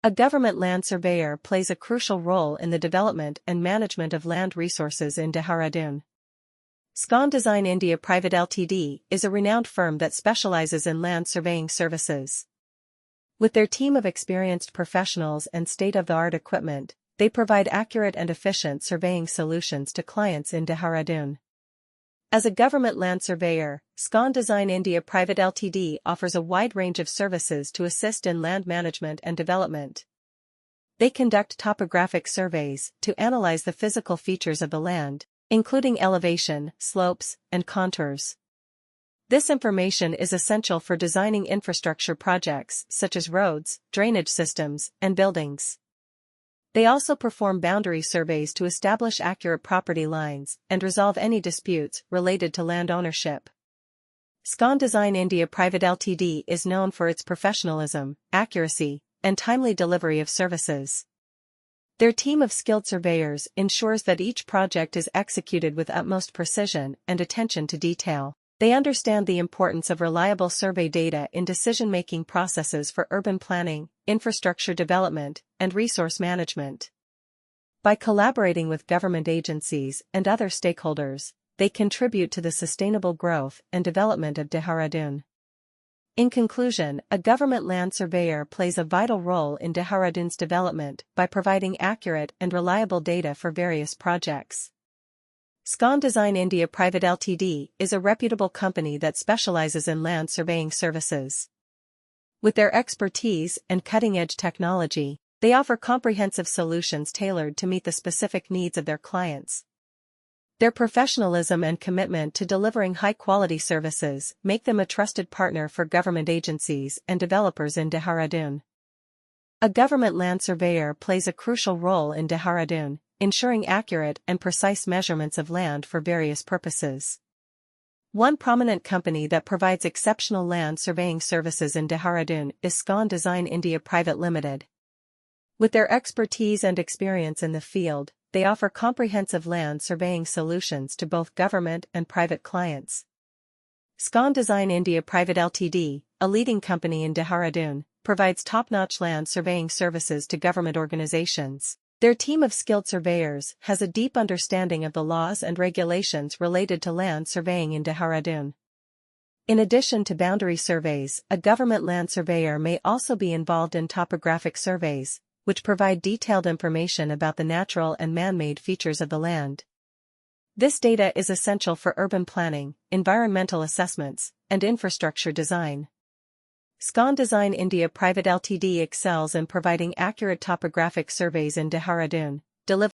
A government land surveyor plays a crucial role in the development and management of land resources in Dehradun. Scon Design India Pvt Ltd is a renowned firm that specializes in land surveying services. With their team of experienced professionals and state-of-the-art equipment, they provide accurate and efficient surveying solutions to clients in Dehradun. As a government land surveyor, Scon Design India Pvt Ltd offers a wide range of services to assist in land management and development. They conduct topographic surveys to analyze the physical features of the land, including elevation, slopes, and contours. This information is essential for designing infrastructure projects such as roads, drainage systems, and buildings. They also perform boundary surveys to establish accurate property lines and resolve any disputes related to land ownership. Scon Design India Pvt Ltd is known for its professionalism, accuracy, and timely delivery of services. Their team of skilled surveyors ensures that each project is executed with utmost precision and attention to detail. They understand the importance of reliable survey data in decision-making processes for urban planning, infrastructure development, and resource management. By collaborating with government agencies and other stakeholders, they contribute to the sustainable growth and development of Dehradun. In conclusion, a government land surveyor plays a vital role in Dehradun's development by providing accurate and reliable data for various projects. Scon Design India Pvt Ltd is a reputable company that specializes in land surveying services. With their expertise and cutting-edge technology, they offer comprehensive solutions tailored to meet the specific needs of their clients. Their professionalism and commitment to delivering high-quality services make them a trusted partner for government agencies and developers in Dehradun. A government land surveyor plays a crucial role in Dehradun, ensuring accurate and precise measurements of land for various purposes. One prominent company that provides exceptional land surveying services in Dehradun is Scon Design India Pvt Ltd. With their expertise and experience in the field, they offer comprehensive land surveying solutions to both government and private clients. Scon Design India Pvt Ltd, a leading company in Dehradun, provides top-notch land surveying services to government organizations. Their team of skilled surveyors has a deep understanding of the laws and regulations related to land surveying in Dehradun. In addition to boundary surveys, a government land surveyor may also be involved in topographic surveys, which provide detailed information about the natural and man-made features of the land. This data is essential for urban planning, environmental assessments, and infrastructure design. Scon Design India Pvt Ltd excels in providing accurate topographic surveys in Dehradun, delivering